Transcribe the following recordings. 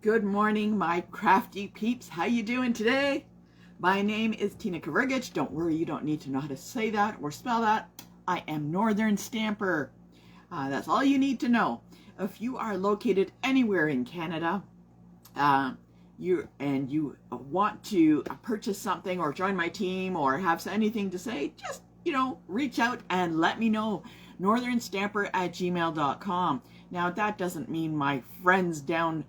Good morning, my crafty peeps. How you doing today? My name is Tina Kavrigich. Don't worry, you don't need to know how to say that or spell that. I am Northern Stamper. That's all you need to know. If you are located anywhere in Canada, you want to purchase something or join my team or have anything to say, just reach out and let me know. northernstamper@gmail.com. Now that doesn't mean my friends down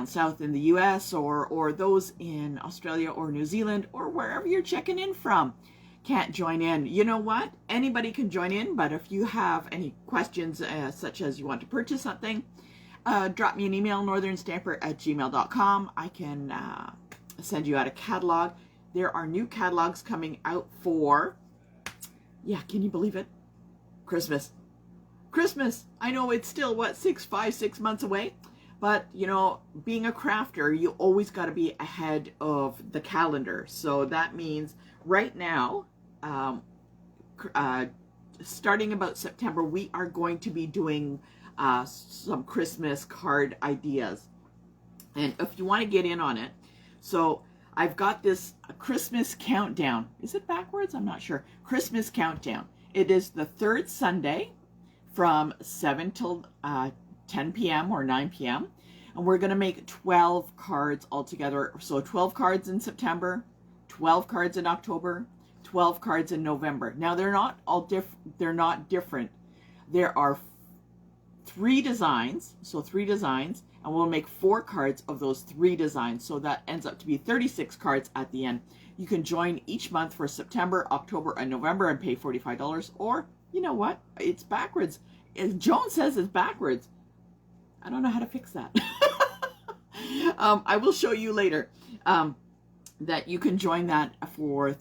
south in the US or those in Australia or New Zealand or wherever you're checking in from can't join in. You know what? Anybody can join in, but if you have any questions such as you want to purchase something, drop me an email, northernstamper@gmail.com. I can send you out a catalog. There are new catalogs coming out for, can you believe it? Christmas. I know it's still, 6 months away. But, being a crafter, you always got to be ahead of the calendar. So that means right now, starting about September, we are going to be doing some Christmas card ideas. And if you want to get in on it, so I've got this Christmas countdown. Is it backwards? I'm not sure. Christmas countdown. It is the third Sunday from 7 till 10 p.m. or 9 p.m. And we're going to make 12 cards altogether. So 12 cards in September, 12 cards in October, 12 cards in November. Now they're not different. There are 3 designs, and we'll make 4 cards of those 3 designs. So that ends up to be 36 cards at the end. You can join each month for September, October, and November and pay $45. Or, you know what? It's backwards. Joan says it's backwards. I don't know how to fix that. I will show you later that you can join that for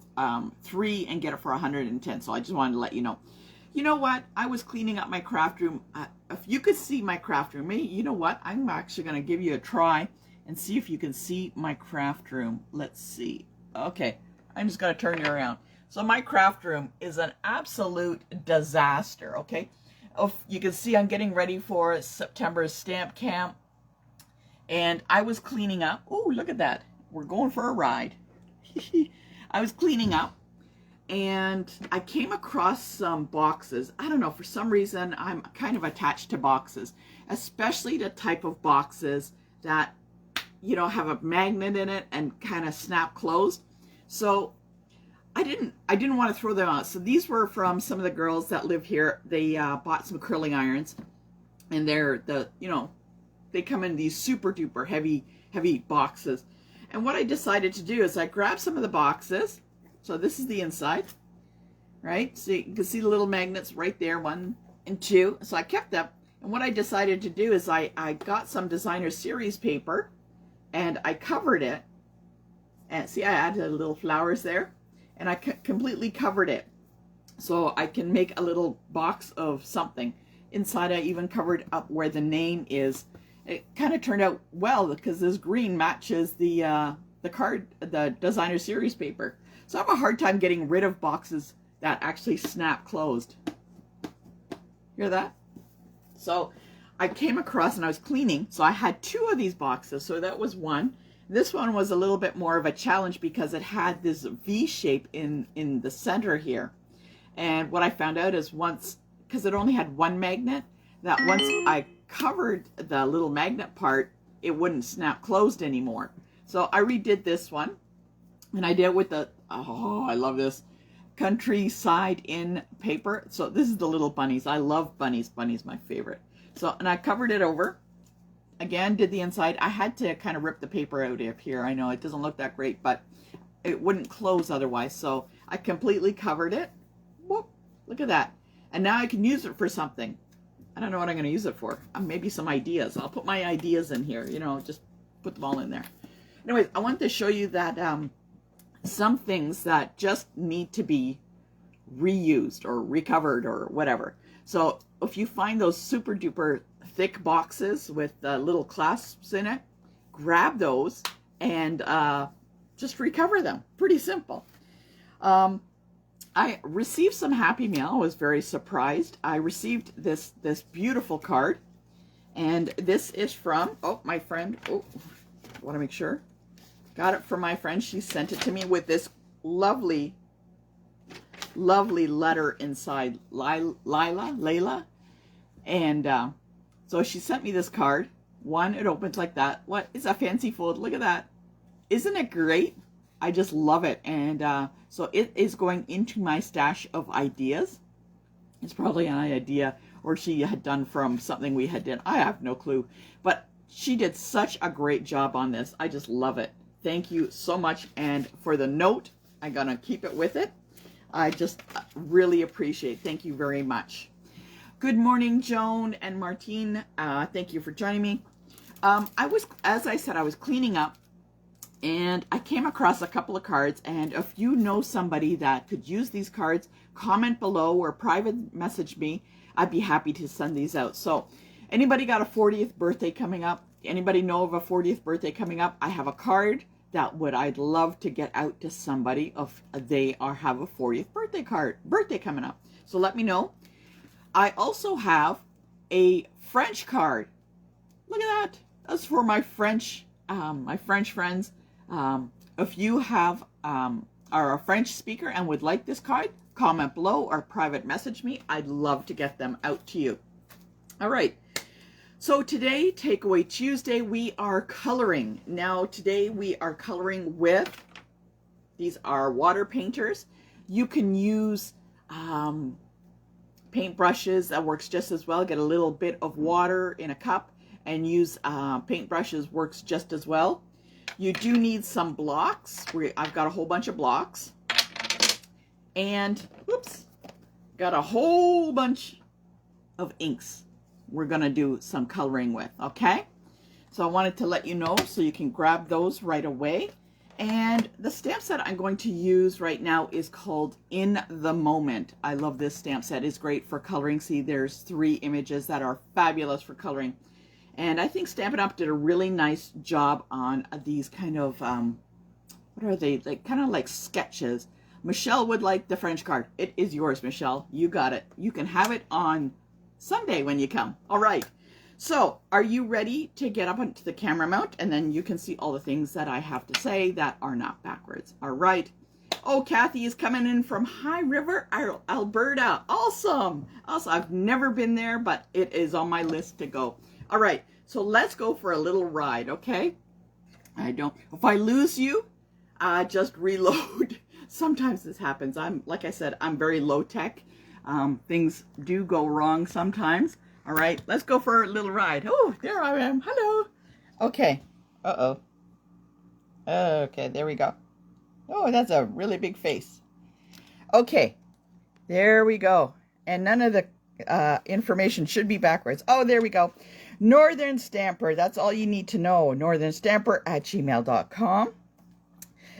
3 and get it for 110. So I just wanted to let you know. You know what? I was cleaning up my craft room. If you could see my craft room, you know what? I'm actually going to give you a try and see if you can see my craft room. Let's see. Okay, I'm just going to turn you around. So my craft room is an absolute disaster, okay? You can see I'm getting ready for September's stamp camp, and I was cleaning up. Oh, look at that. We're going for a ride. I was cleaning up, and I came across some boxes. I don't know, for some reason, I'm kind of attached to boxes, especially the type of boxes that, have a magnet in it and kind of snap closed. So I didn't want to throw them out. So these were from some of the girls that live here. They bought some curling irons, and they come in these super duper heavy boxes. And what I decided to do is I grabbed some of the boxes. So this is the inside, right? So you can see the little magnets right there, 1 and 2. So I kept them. And what I decided to do is I got some designer series paper, and I covered it. And see, I added little flowers there. And I completely covered it so I can make a little box of something. Inside, I even covered up where the name is. It kind of turned out well because this green matches the designer series paper. So I have a hard time getting rid of boxes that actually snap closed. Hear that? So I came across, and I was cleaning, so I had 2 of these boxes. So that was one. This one was a little bit more of a challenge because it had this V shape in the center here. And what I found out is because it only had 1 magnet, that once I covered the little magnet part, it wouldn't snap closed anymore. So I redid this one, and I did it with I love this, Countryside in paper. So this is the little bunnies. I love bunnies. Bunnies my favorite. So, and I covered it over. Again, did the inside. I had to kind of rip the paper out of here. I know it doesn't look that great, but it wouldn't close otherwise. So I completely covered it. Whoop, look at that. And now I can use it for something. I don't know what I'm going to use it for. Maybe some ideas. I'll put my ideas in here. Just put them all in there. Anyways, I wanted to show you that some things that just need to be reused or recovered or whatever. So if you find those super duper thick boxes with little clasps in it, grab those and just recover them. Pretty simple. I received some Happy Mail. I was very surprised. I received this beautiful card, And this is from, oh, my friend. Oh, I want to make sure. Got it from my friend. She sent it to me with this lovely, lovely letter inside. Layla. And so she sent me this card. One, it opens like that. What is a fancy fold? Look at that. Isn't it great? I just love it. And so it is going into my stash of ideas. It's probably an idea or she had done from something we had done. I have no clue. But she did such a great job on this. I just love it. Thank you so much. And for the note, I'm going to keep it with it. I just really appreciate it. Thank you very much. Good morning, Joan and Martine. Thank you for joining me. As I said, I was cleaning up and I came across a couple of cards. And if you know somebody that could use these cards, comment below or private message me. I'd be happy to send these out. So anybody got a 40th birthday coming up? Anybody know of a 40th birthday coming up? I have a card that I'd love to get out to somebody if they have a 40th birthday coming up. So let me know. I also have a French card. Look at that. That's for my French friends. If you are a French speaker and would like this card, comment below or private message me. I'd love to get them out to you. All right. So today, Takeaway Tuesday, we are coloring. Now today we are coloring with, these are water painters. You can use paint brushes. That works just as well. Get a little bit of water in a cup and use paint brushes, works just as well. You do need some blocks. I've got a whole bunch of blocks. And, whoops, got a whole bunch of inks we're going to do some coloring with, okay? So I wanted to let you know so you can grab those right away. And the stamp set I'm going to use right now is called In the Moment. I love this stamp set. It's great for coloring. See, there's 3 images that are fabulous for coloring. And I think Stampin' Up! Did a really nice job on these kind of, what are they? Like kind of like sketches. Michelle would like the French card. It is yours, Michelle. You got it. You can have it on Sunday when you come. All right. So are you ready to get up onto the camera mount? And then you can see all the things that I have to say that are not backwards. All right. Oh, Kathy is coming in from High River, Alberta. Awesome. Also, I've never been there, but it is on my list to go. All right. So let's go for a little ride. Okay. If I lose you, just reload. Sometimes this happens. Like I said, I'm very low tech. Things do go wrong sometimes. All right, let's go for a little ride. Oh, there I am. Hello. Okay. Uh-oh. Okay, there we go. Oh, that's a really big face. Okay, there we go. And none of the information should be backwards. Oh, there we go. Northern Stamper. That's all you need to know. northernstamper@gmail.com.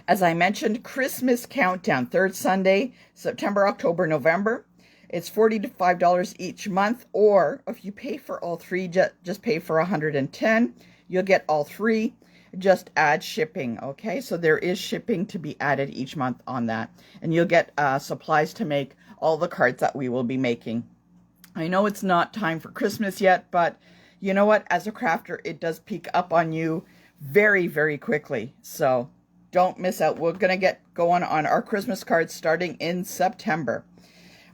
As I mentioned, Christmas countdown, 3rd Sunday, September, October, November. It's $40 to $5 each month, or if you pay for all 3, just pay for $110. You'll get all 3. Just add shipping, okay? So there is shipping to be added each month on that. And you'll get supplies to make all the cards that we will be making. I know it's not time for Christmas yet, but you know what? As a crafter, it does peek up on you very, very quickly. So don't miss out. We're going to get going on our Christmas cards starting in September.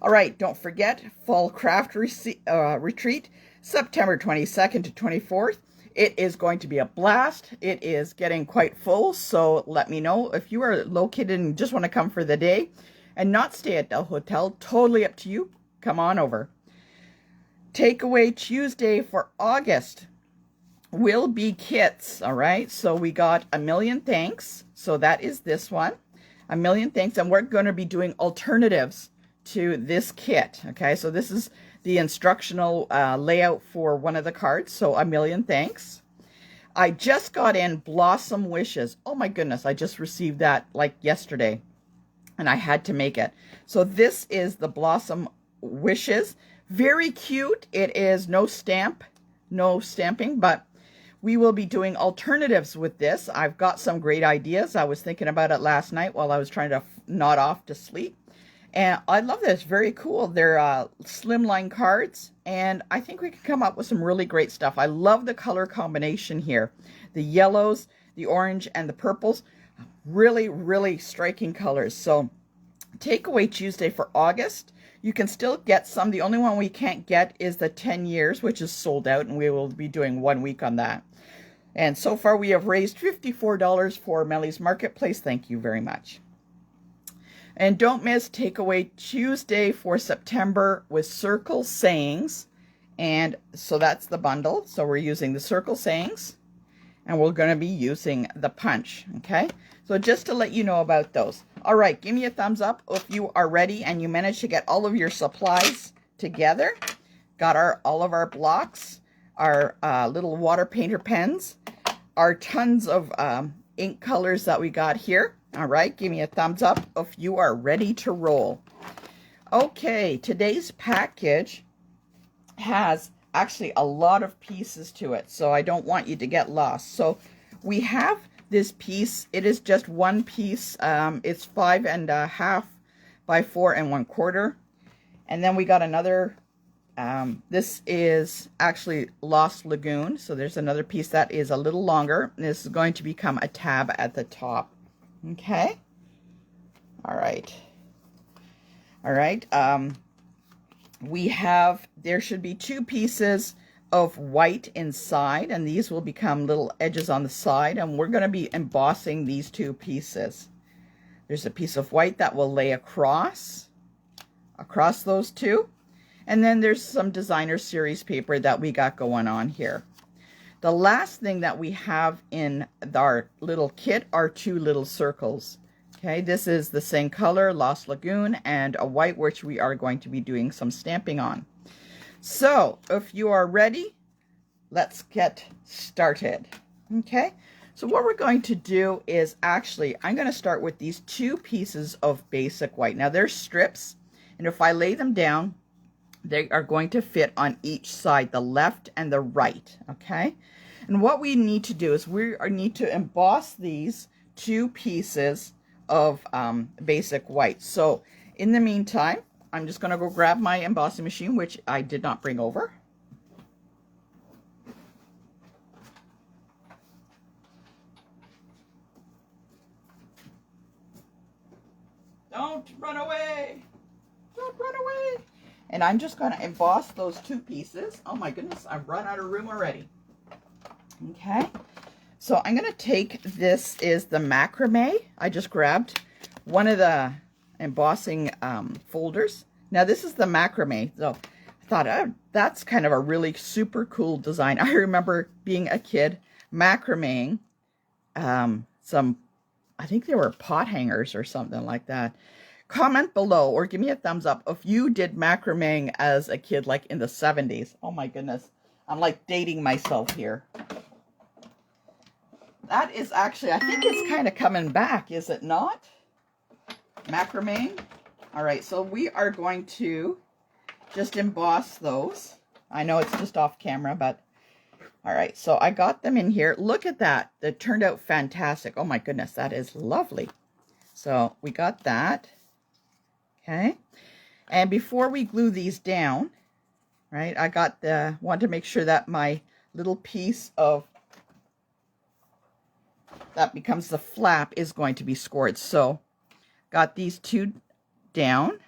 All right, don't forget, Fall Craft Retreat, September 22nd to 24th. It is going to be a blast. It is getting quite full, so let me know. If you are located and just want to come for the day and not stay at the hotel, totally up to you. Come on over. Takeaway Tuesday for August will be kits, all right? So we got A Million Thanks. So that is this one, A Million Thanks, and we're going to be doing alternatives to this kit, okay? So this is the instructional layout for one of the cards, so A Million Thanks. I just got in Blossom Wishes. Oh my goodness, I just received that like yesterday, and I had to make it. So this is the Blossom Wishes. Very cute. It is no stamping, but we will be doing alternatives with this. I've got some great ideas. I was thinking about it last night while I was trying to nod off to sleep. And I love this. Very cool. They're slimline cards, and I think we can come up with some really great stuff. I love the color combination here. The yellows, the orange, and the purples. Really, really striking colors. So Takeaway Tuesday for August. You can still get some. The only one we can't get is the 10 years, which is sold out, and we will be doing 1 week on that. And so far we have raised $54 for Melly's Marketplace. Thank you very much. And don't miss Takeaway Tuesday for September with Circle Sayings. And so that's the bundle. So we're using the Circle Sayings, and we're going to be using the punch. Okay. So just to let you know about those. All right. Give me a thumbs up if you are ready and you managed to get all of your supplies together. Got all of our blocks, our little water painter pens, our tons of ink colors that we got here. All right, give me a thumbs up if you are ready to roll. Okay, today's package has actually a lot of pieces to it, so I don't want you to get lost. So we have this piece. It is just one piece. It's 5.5 by 4 1/4. And then we got another, this is actually Lost Lagoon. So there's another piece that is a little longer. This is going to become a tab at the top. Okay. All right. All right. There should be 2 pieces of white inside, and these will become little edges on the side, and we're going to be embossing these 2 pieces. There's a piece of white that will lay across those 2. And then there's some designer series paper that we got going on here. The last thing that we have in our little kit are 2 little circles. Okay, this is the same color, Lost Lagoon, and a white, which we are going to be doing some stamping on. So, if you are ready, let's get started. Okay, so what we're going to do is actually, I'm going to start with these 2 pieces of basic white. Now, they're strips, and if I lay them down, they are going to fit on each side, the left and the right, okay? And what we need to do is we need to emboss these 2 pieces of basic white. So in the meantime, I'm just going to go grab my embossing machine, which I did not bring over. Don't run away! Don't run away! And I'm just going to emboss those 2 pieces. Oh my goodness, I've run out of room already. Okay, so I'm going to take, this is the macrame. I just grabbed one of the embossing folders. Now this is the macrame. So I thought, oh, that's kind of a really super cool design. I remember being a kid macrameing some, I think they were pot hangers or something like that. Comment below or give me a thumbs up if you did macrameing as a kid, like in the 70s. Oh my goodness. I'm like dating myself here. That is actually, I think it's kind of coming back, is it not? Macrameing. All right, so we are going to just emboss those. I know it's just off camera, but all right, so I got them in here. Look at that. That turned out fantastic. Oh my goodness, that is lovely. So we got that. Okay, and before we glue these down, right, I want to make sure that my little piece of that becomes the flap is going to be scored. So got these 2 down.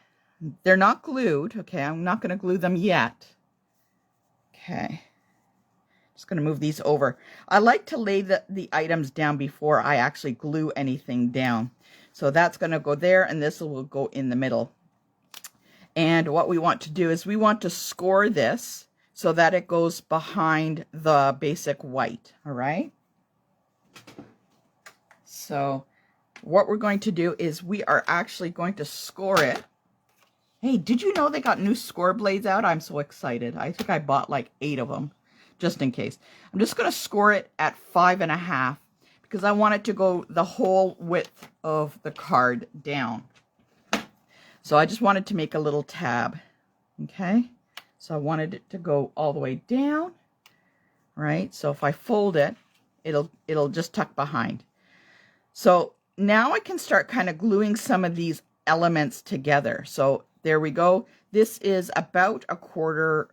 They're not glued. Okay, I'm not going to glue them yet. Okay, just going to move these over. I like to lay the items down before I actually glue anything down. So that's going to go there, and this will go in the middle. And what we want to do is we want to score this so that it goes behind the basic white, all right? So what we're going to do is we are actually going to score it. Hey, did you know they got new score blades out? I'm so excited. I think I bought like 8 of them, just in case. I'm just going to score it at 5.5 because I want it to go the whole width of the card down. So I just wanted to make a little tab. Okay, so I wanted it to go all the way down, right? So if I fold it, it'll just tuck behind. So now I can start kind of gluing some of these elements together. So there we go. This is about 1/4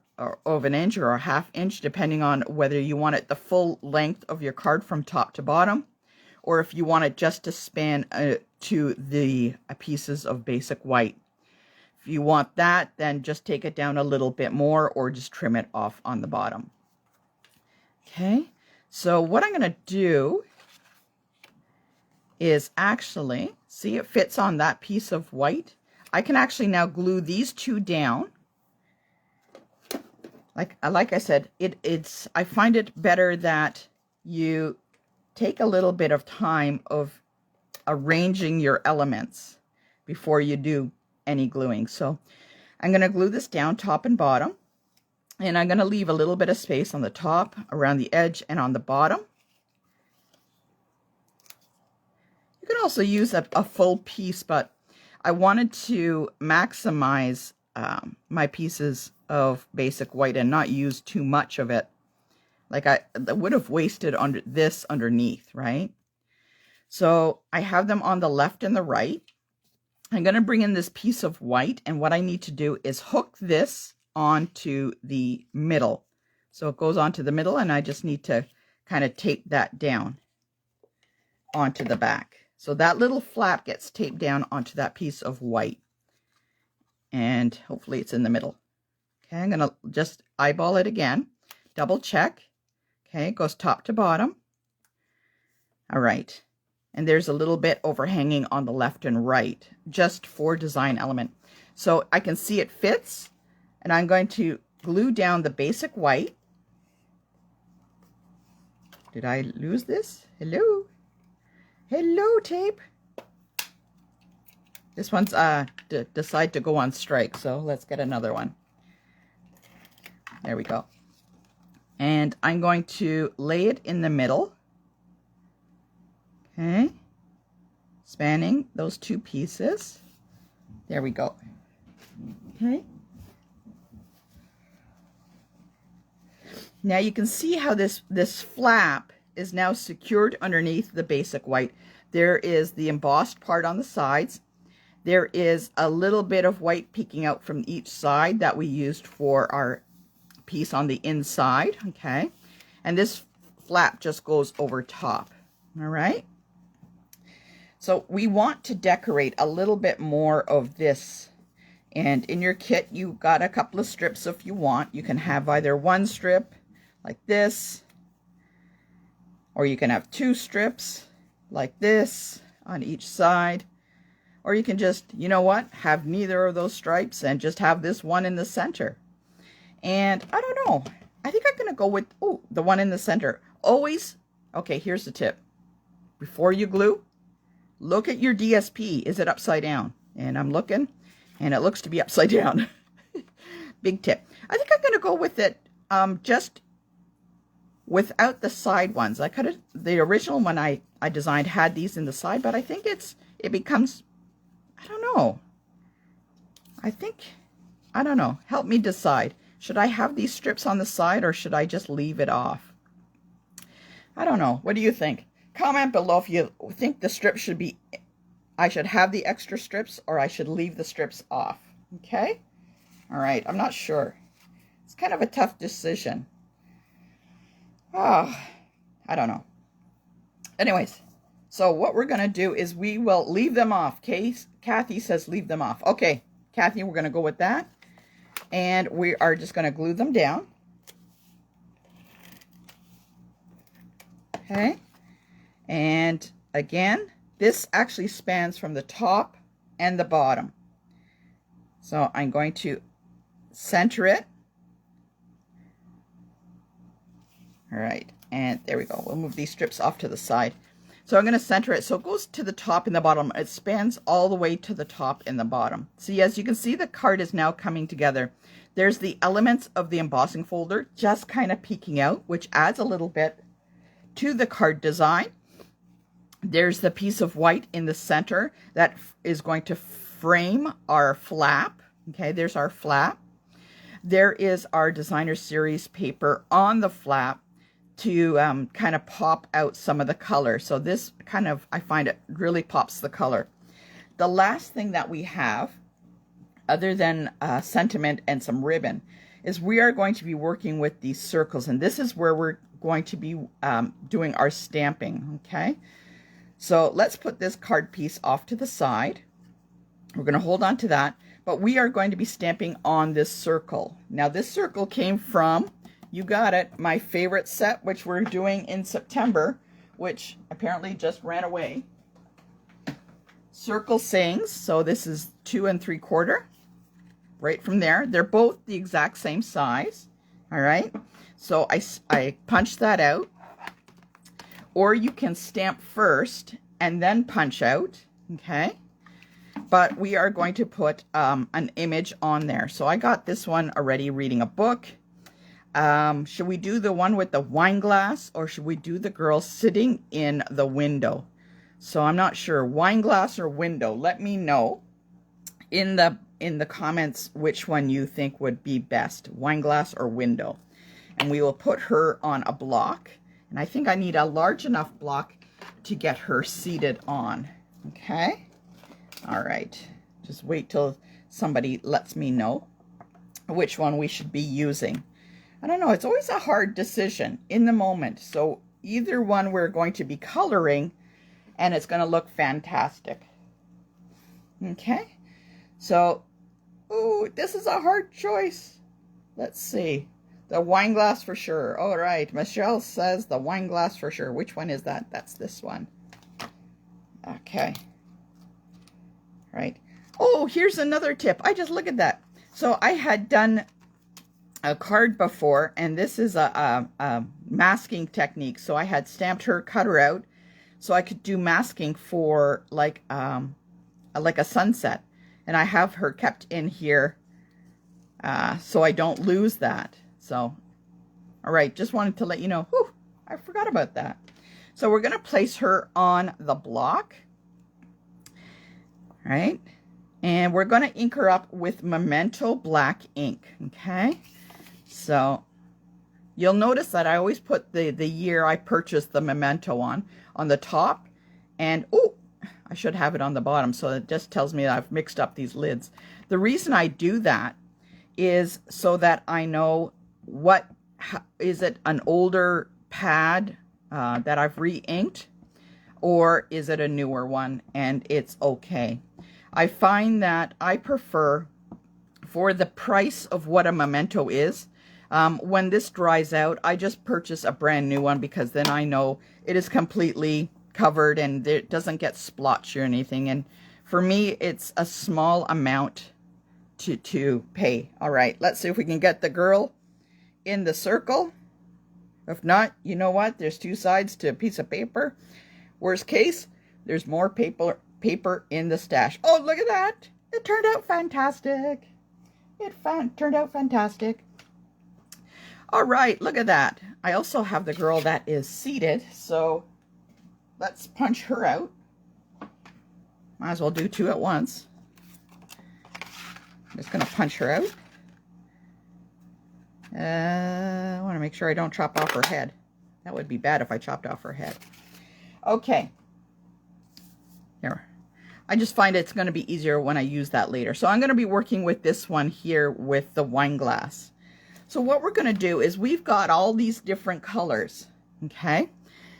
of an inch or a 1/2 inch, depending on whether you want it the full length of your card from top to bottom, or if you want it just to span to the pieces of basic white. If you want that, then just take it down a little bit more or just trim it off on the bottom. Okay, so what I'm going to do is actually, see, it fits on that piece of white. I can actually now glue these two down. Like I said, I find it better that you take a little bit of time of arranging your elements before you do any gluing. So I'm going to glue this down top and bottom, and I'm going to leave a little bit of space on the top, around the edge, and on the bottom. You can also use a full piece, but I wanted to maximize my pieces of basic white and not use too much of it. Like I would have wasted this underneath, right? So I have them on the left and the right. I'm going to bring in this piece of white, and what I need to do is hook this onto the middle. So it goes onto the middle, and I just need to kind of tape that down onto the back. So that little flap gets taped down onto that piece of white, and hopefully it's in the middle. Okay, I'm going to just eyeball it again, double check. Okay, it goes top to bottom. All right. And there's a little bit overhanging on the left and right, just for design element. So I can see it fits, and I'm going to glue down the basic white. Did I lose this? Hello? Hello, tape. This one's decide to go on strike, so let's get another one. There we go. And I'm going to lay it in the middle. Okay, spanning those two pieces. There we go. Okay. Now you can see how this flap is now secured underneath the basic white. There is the embossed part on the sides. There is a little bit of white peeking out from each side that we used for our piece on the inside. Okay, and this flap just goes over top. All right. So we want to decorate a little bit more of this. And in your kit, you got a couple of strips if you want. You can have either one strip like this, or you can have 2 strips like this on each side. Or you can just, you know what, have neither of those stripes and just have this one in the center. And I don't know, I think I'm going to go with, the one in the center. Always, okay, here's the tip. Before you glue, look at your DSP. Is it upside down? And I'm looking, and it looks to be upside down. Big tip. I think I'm going to go with it just without the side ones. I could have, the original one I designed had these in the side, but I think it becomes, I don't know. I don't know. Help me decide. Should I have these strips on the side, or should I just leave it off? I don't know. What do you think? Comment below if you think the strips should be, I should have the extra strips, or I should leave the strips off. Okay? All right. I'm not sure. It's kind of a tough decision. Oh, I don't know. Anyways, so what we're going to do is we will leave them off. Kathy says leave them off. Okay, Kathy, we're going to go with that. And we are just going to glue them down. Okay. And again, this actually spans from the top and the bottom. So I'm going to center it. All right, and there we go. We'll move these strips off to the side. So I'm going to center it so it goes to the top and the bottom. It spans all the way to the top and the bottom. See, as you can see, the card is now coming together. There's the elements of the embossing folder just kind of peeking out, which adds a little bit to the card design. There's the piece of white in the center that is going to frame our flap. Okay, there's our flap. There is our designer series paper on the flap to kind of pop out some of the color. So this kind of, I find it really pops the color. the last thing that we have, other than sentiment and some ribbon, is we are going to be working with these circles. And this is where we're going to be doing our stamping, okay? So let's put this card piece off to the side. We're going to hold on to that, but we are going to be stamping on this circle. Now this circle came from, you got it, my favorite set, which we're doing in September, which apparently just ran away. Circle Sayings. So this is 2 3/4. Right from there. They're both the exact same size. All right. So I punch that out. Or you can stamp first and then punch out. Okay. But we are going to put an image on there. So I got this one already, reading a book. Should we do the one with the wine glass, or should we do the girl sitting in the window? So I'm not sure. Wine glass or window? Let me know in the comments which one you think would be best, wine glass or window. And we will put her on a block. And I think I need a large enough block to get her seated on. Okay. All right. Just wait till somebody lets me know which one we should be using. I don't know. It's always a hard decision in the moment. So either one we're going to be coloring, and it's going to look fantastic. Okay. So, ooh, this is a hard choice. Let's see. The wine glass for sure. All right. Michelle says the wine glass for sure. Which one is that? That's this one. Okay. Right. Oh, here's another tip. I just look at that. So I had done a card before, and this is a masking technique. So I had stamped her, cut her out, so I could do masking for like a sunset. And I have her kept in here so I don't lose that. So, all right, just wanted to let you know. Whew, I forgot about that. So we're going to place her on the block. All right. And we're going to ink her up with Memento black ink. Okay. So you'll notice that I always put the year I purchased the Memento on the top. And, oh, I should have it on the bottom, so it just tells me that I've mixed up these lids. The reason I do that is so that I know is it an older pad that I've re-inked, or is it a newer one and it's okay. I find that I prefer, for the price of what a Memento is, when this dries out, I just purchase a brand new one, because then I know it is completely covered and it doesn't get splotchy or anything. And for me, it's a small amount to pay. All right, let's see if we can get the girl in the circle. If not, you know what? There's two sides to a piece of paper. Worst case, there's more paper in the stash. Oh, look at that. It turned out fantastic. It turned out fantastic. All right, look at that. I also have the girl that is seated, so let's punch her out. Might as well do two at once. I'm just going to punch her out. I want to make sure I don't chop off her head. That would be bad if I chopped off her head. Okay. There. I just find it's going to be easier when I use that later. So I'm going to be working with this one here with the wine glass. So what we're going to do is we've got all these different colors. Okay.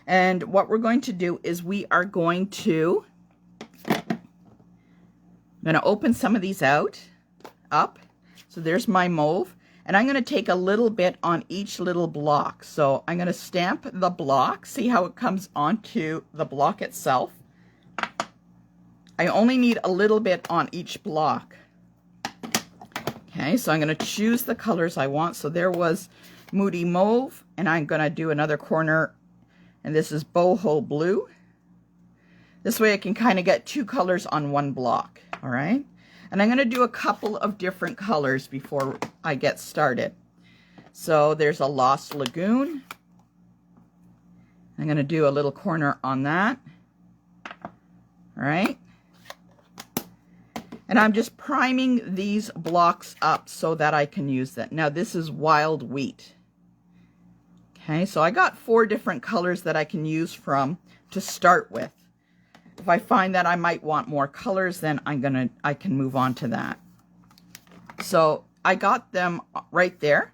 And what we're going to do is we are going to, I'm going to open some of these up. So there's my mauve. And I'm going to take a little bit on each little block. So I'm going to stamp the block. See how it comes onto the block itself. I only need a little bit on each block. Okay, so I'm going to choose the colors I want. So there was Moody Mauve. And I'm going to do another corner. And this is Boho Blue. This way I can kind of get two colors on one block. All right. And I'm going to do a couple of different colors before I get started. So there's a Lost Lagoon. I'm going to do a little corner on that. All right. And I'm just priming these blocks up so that I can use that. Now this is Wild Wheat. Okay, so I got 4 different colors that I can use from to start with. If I find that I might want more colors, then I can move on to that. So I got them right there.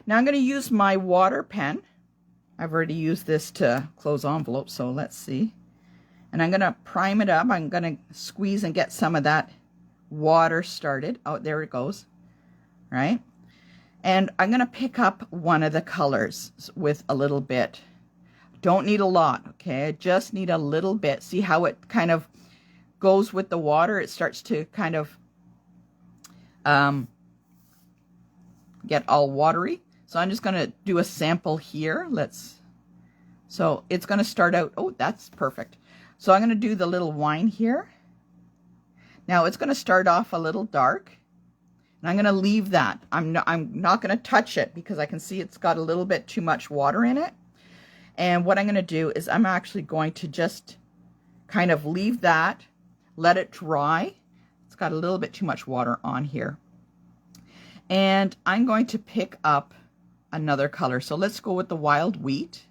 Now I'm going to use my water pen. I've already used this to close envelopes, so let's see. And I'm going to prime it up. I'm going to squeeze and get some of that water started. Oh, there it goes. Right? And I'm going to pick up one of the colors with a little bit. Don't need a lot, okay? I just need a little bit. See how it kind of goes with the water? It starts to kind of get all watery. So I'm just going to do a sample here. So it's going to start out, oh, that's perfect. So I'm going to do the little wine here. Now it's going to start off a little dark. And I'm going to leave that. I'm not going to touch it because I can see it's got a little bit too much water in it. And what I'm going to do is I'm actually going to just kind of leave that, let it dry. It's got a little bit too much water on here. And I'm going to pick up another color. So let's go with the wild wheat.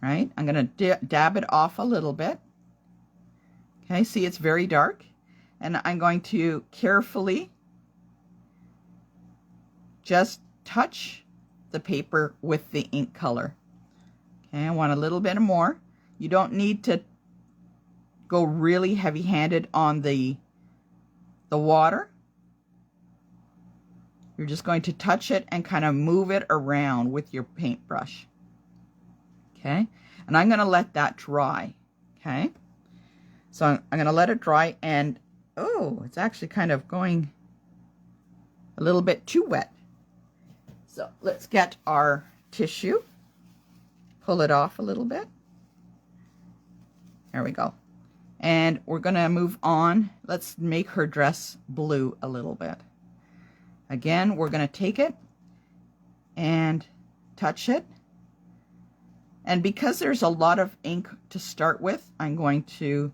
Right? I'm going to dab it off a little bit. Okay, see it's very dark. And I'm going to carefully just touch the paper with the ink color. Okay, I want a little bit more. You don't need to go really heavy-handed on the water. You're just going to touch it and kind of move it around with your paintbrush. Okay, and I'm going to let that dry. Okay, so I'm going to let it dry, and oh, it's actually kind of going a little bit too wet. So let's get our tissue, pull it off a little bit. There we go. And we're going to move on. Let's make her dress blue a little bit. Again, we're going to take it and touch it. And because there's a lot of ink to start with, I'm going to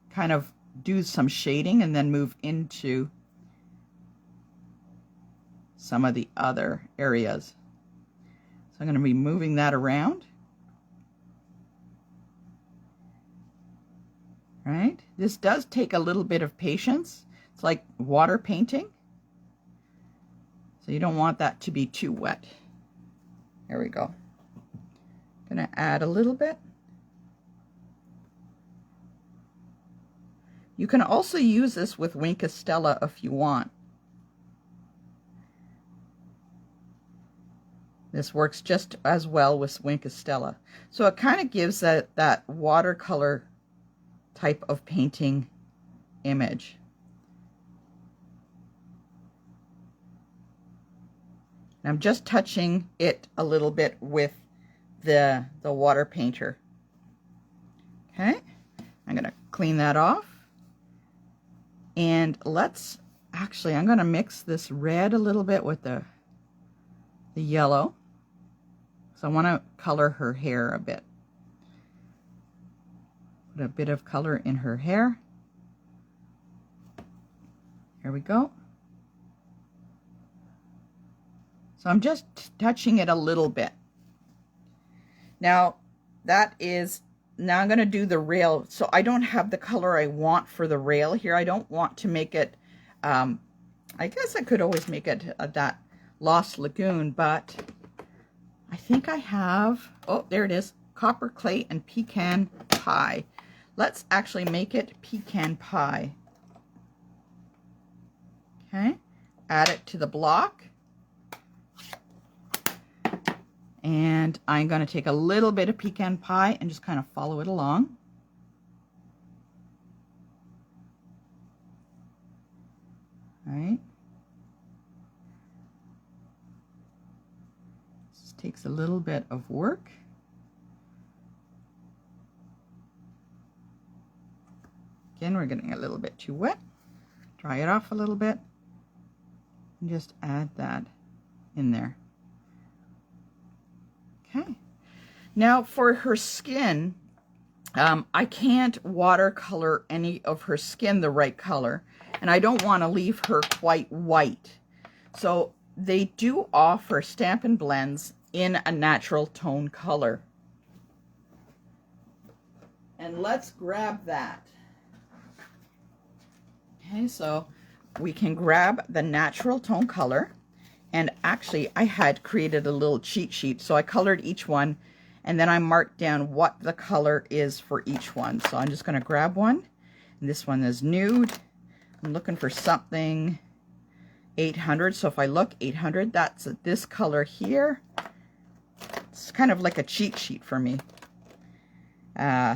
kind of do some shading and then move into some of the other areas. So I'm going to be moving that around. Right? This does take a little bit of patience. It's like water painting. So you don't want that to be too wet. There we go. Gonna add a little bit. You can also use this with Wink Estella if you want. This works just as well with Wink Estella. So it kind of gives that watercolor type of painting image. And I'm just touching it a little bit with the water painter. Okay, I'm going to clean that off. And I'm going to mix this red a little bit with the yellow. So I want to color her hair a bit. Put a bit of color in her hair. There we go. So I'm just touching it a little bit. Now I'm going to do the rail. So I don't have the color I want for the rail here. I don't want to make it, I guess I could always make it that Lost Lagoon, but I think I have, oh, there it is, copper clay and pecan pie. Let's actually make it pecan pie. Okay, add it to the block. And I'm going to take a little bit of pecan pie and just kind of follow it along. All right. This takes a little bit of work. Again, we're getting a little bit too wet. Dry it off a little bit. And just add that in there. Okay. Now for her skin, I can't watercolor any of her skin the right color, and I don't want to leave her quite white. So they do offer Stampin' Blends in a natural tone color. And let's grab that. Okay, so we can grab the natural tone color. And actually, I had created a little cheat sheet. So I colored each one, and then I marked down what the color is for each one. So I'm just going to grab one. And this one is nude. I'm looking for something 800. So if I look 800, that's this color here. It's kind of like a cheat sheet for me.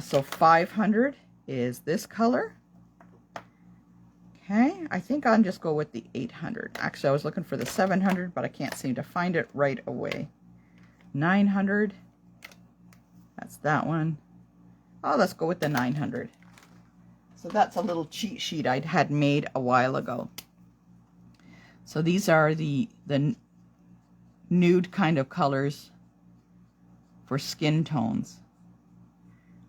So 500 is this color. Okay, I think I'll just go with the 800. Actually, I was looking for the 700, but I can't seem to find it right away. 900. That's that one. Oh, let's go with the 900. So that's a little cheat sheet I had made a while ago. So these are the nude kind of colors for skin tones.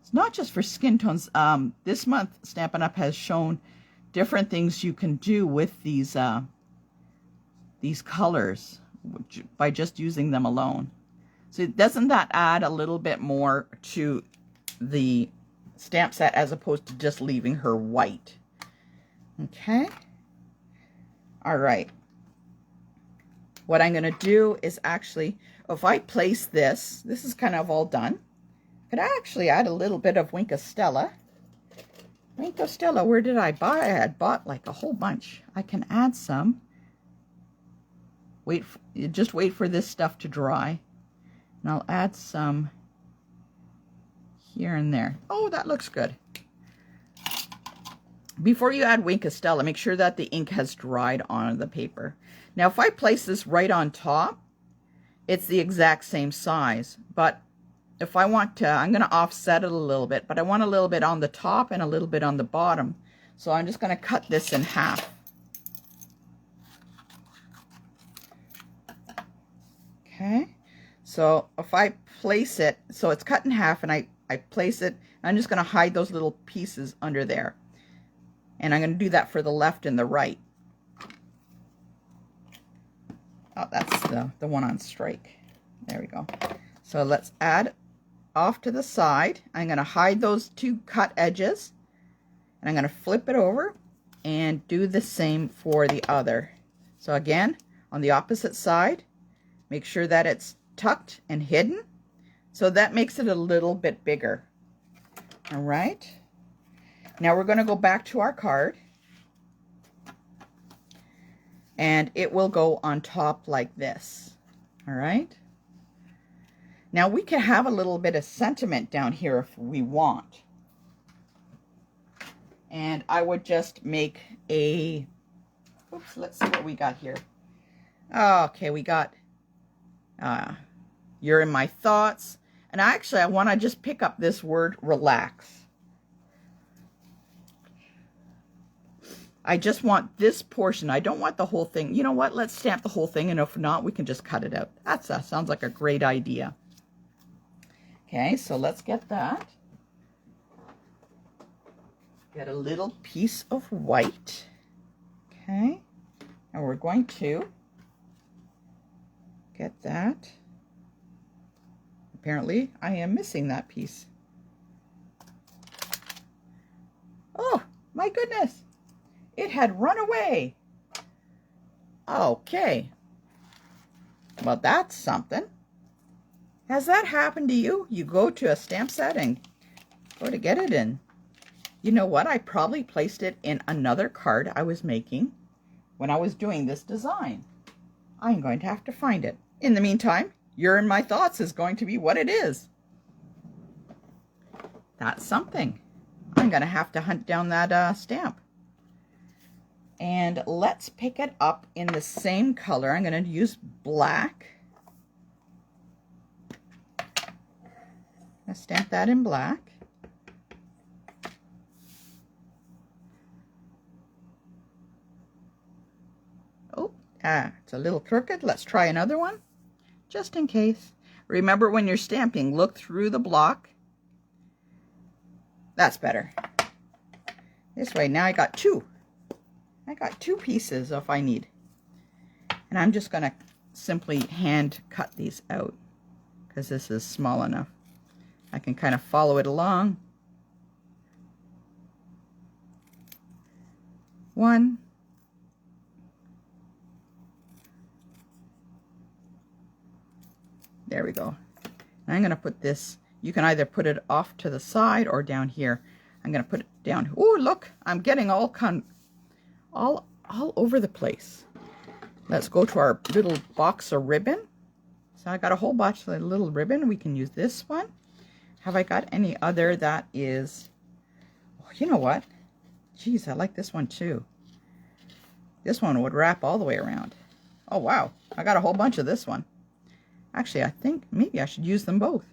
It's not just for skin tones. This month, Stampin' Up! Has shown different things you can do with these colors by just using them alone. So doesn't that add a little bit more to the stamp set as opposed to just leaving her white? Okay. All right. What I'm going to do is actually, if I place this is kind of all done. I could actually add a little bit of Wink of Stella. Wink of Stella, where did I buy? I had bought like a whole bunch. I can add some. Just wait for this stuff to dry. And I'll add some here and there. Oh, that looks good. Before you add Wink of Stella, make sure that the ink has dried on the paper. Now, if I place this right on top, it's the exact same size. But if I want to, I'm going to offset it a little bit, but I want a little bit on the top and a little bit on the bottom. So I'm just going to cut this in half. Okay. So if I place it, so it's cut in half and I place it, I'm just going to hide those little pieces under there. And I'm going to do that for the left and the right. Oh, that's the one on strike. There we go. So let's add off to the side. I'm going to hide those two cut edges. And I'm going to flip it over and do the same for the other. So again, on the opposite side, make sure that it's tucked and hidden. So that makes it a little bit bigger. All right. Now we're going to go back to our card. And it will go on top like this. All right. Now we can have a little bit of sentiment down here if we want. And I would just make a, oops, let's see what we got here. Okay, we got, you're in my thoughts. And actually I want to just pick up this word relax. I just want this portion. I don't want the whole thing. You know what? Let's stamp the whole thing, and if not, we can just cut it out. That sounds like a great idea. Okay, so let's get that. Get a little piece of white. Okay, and we're going to get that. Apparently, I am missing that piece. Oh, my goodness. It had run away. Okay. Well, that's something. Has that happened to you? You go to a stamp set and go to get it in. You know what? I probably placed it in another card I was making when I was doing this design. I'm going to have to find it. In the meantime, You're in My Thoughts is going to be what it is. That's something. I'm going to have to hunt down that stamp. And let's pick it up in the same color. I'm going to use black. I'll stamp that in black. Oh, it's a little crooked. Let's try another one, just in case. Remember, when you're stamping, look through the block. That's better. This way, now I got two. I got two pieces if I need. And I'm just going to simply hand cut these out because this is small enough. I can kind of follow it along. One. There we go. And I'm going to put this, you can either put it off to the side or down here. I'm going to put it down. Oh, look, I'm getting all over the place. Let's go to our little box of ribbon. So I got a whole bunch of little ribbon. We can use this one. Have I got any other that is, oh, you know what? Geez, I like this one too. This one would wrap all the way around. Oh, wow. I got a whole bunch of this one. Actually, I think maybe I should use them both.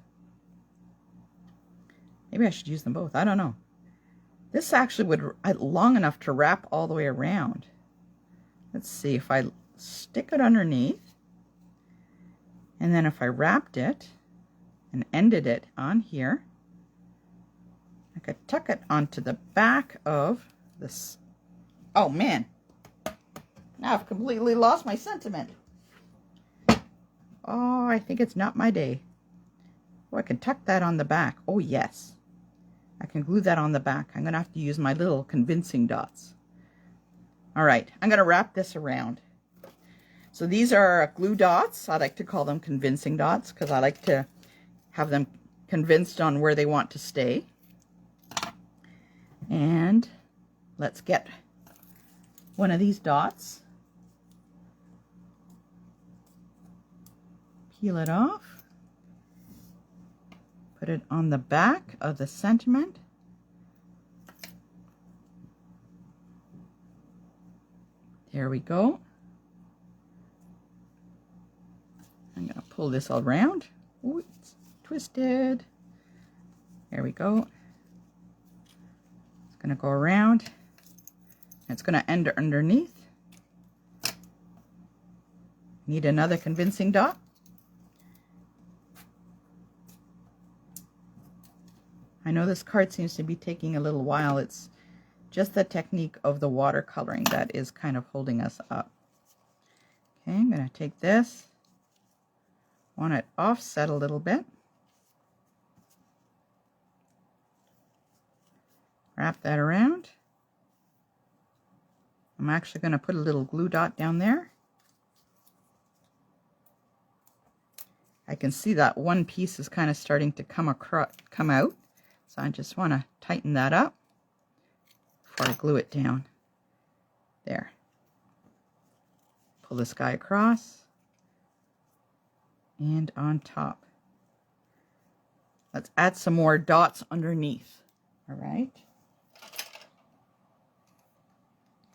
Maybe I should use them both. I don't know. This actually would long enough to wrap all the way around. Let's see if I stick it underneath. And then if I wrapped it and ended it on here, I could tuck it onto the back of this. Oh man, now I've completely lost my sentiment. Oh, I think it's not my day. Oh, I can tuck that on the back. Oh yes, I can glue that on the back. I'm gonna have to use my little convincing dots. All right, I'm gonna wrap this around. So these are glue dots. I like to call them convincing dots because I like to have them convinced on where they want to stay. And let's get one of these dots. Peel it off. Put it on the back of the sentiment. There we go. I'm going to pull this all around. Oh, it's twisted. There we go. It's going to go around. It's going to end underneath. Need another convincing dot. I know this card seems to be taking a little while. It's just the technique of the watercoloring that is kind of holding us up. Okay, I'm going to take this. Want it offset a little bit. Wrap that around. I'm actually going to put a little glue dot down there. I can see that one piece is kind of starting to come out. So I just want to tighten that up before I glue it down. There. Pull this guy across. And on top. Let's add some more dots underneath. All right.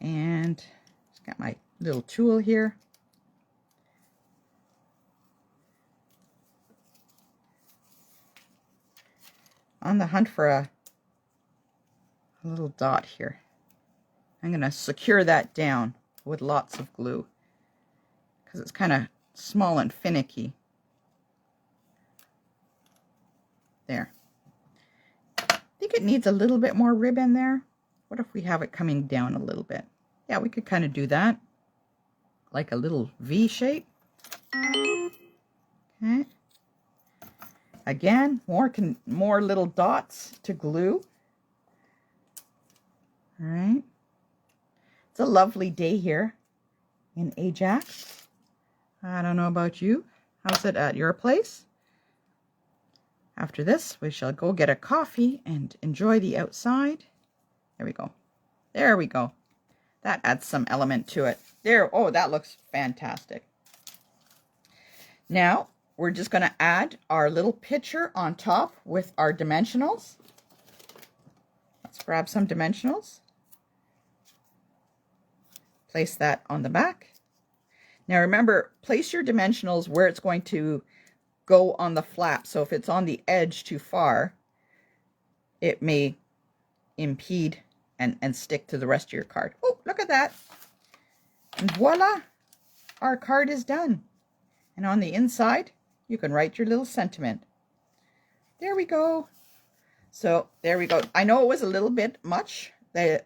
And just got my little tool here. On the hunt for a little dot here. I'm going to secure that down with lots of glue because it's kind of small and finicky. There. I think it needs a little bit more ribbon there. What if we have it coming down a little bit? Yeah, we could kind of do that. Like a little V shape. Okay. Again, more little dots to glue. All right. It's a lovely day here in Ajax. I don't know about you. How's it at your place? After this, we shall go get a coffee and enjoy the outside. There we go. There we go. That adds some element to it. There. Oh, that looks fantastic. Now, we're just going to add our little picture on top with our dimensionals. Let's grab some dimensionals. Place that on the back. Now remember, place your dimensionals where it's going to go on the flap. So if it's on the edge too far, it may impede and stick to the rest of your card. Oh, look at that. And voila, our card is done. And on the inside, you can write your little sentiment. There we go. So there we go. I know it was a little bit much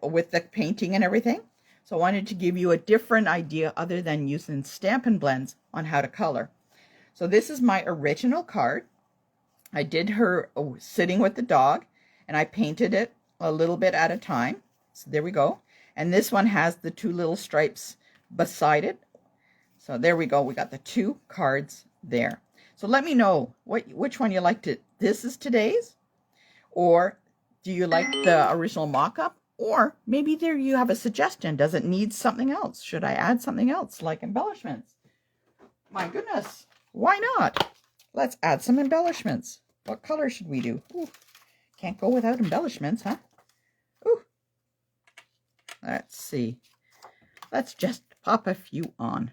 with the painting and everything. So I wanted to give you a different idea other than using Stampin' Blends on how to color. So this is my original card. I did her sitting with the dog and I painted it a little bit at a time. So there we go. And this one has the 2 little stripes beside it. So there we go. We got the 2 cards there. So let me know which one you like to. This is today's, or do you like the original mock-up? Or maybe there you have a suggestion. Does it need something else? Should I add something else like embellishments? My goodness, why not? Let's add some embellishments. What color should we do? Ooh, can't go without embellishments, huh? Ooh. Let's see. Let's just pop a few on.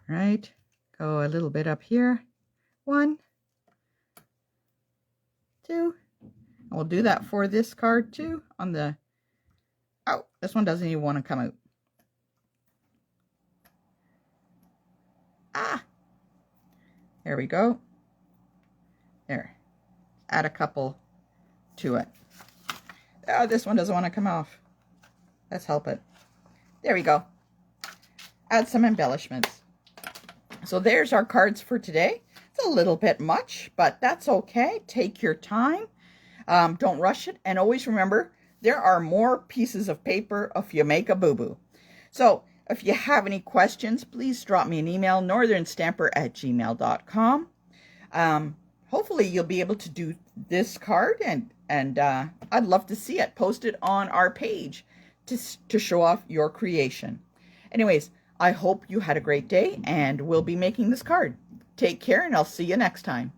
Right, go a little bit up here. 1, 2. And we'll do that for this card too. On the, oh, this one doesn't even want to come out. Ah, there we go. There, add a couple to it. Oh, this one doesn't want to come off. Let's help it. There we go. Add some embellishments. So there's our cards for today. It's a little bit much, but that's okay. Take your time. Don't rush it. And always remember, there are more pieces of paper if you make a boo-boo. So if you have any questions, please drop me an email, northernstamper@gmail.com. Hopefully you'll be able to do this card, and I'd love to see it posted on our page to show off your creation. Anyways, I hope you had a great day, and we'll be making this card. Take care, and I'll see you next time.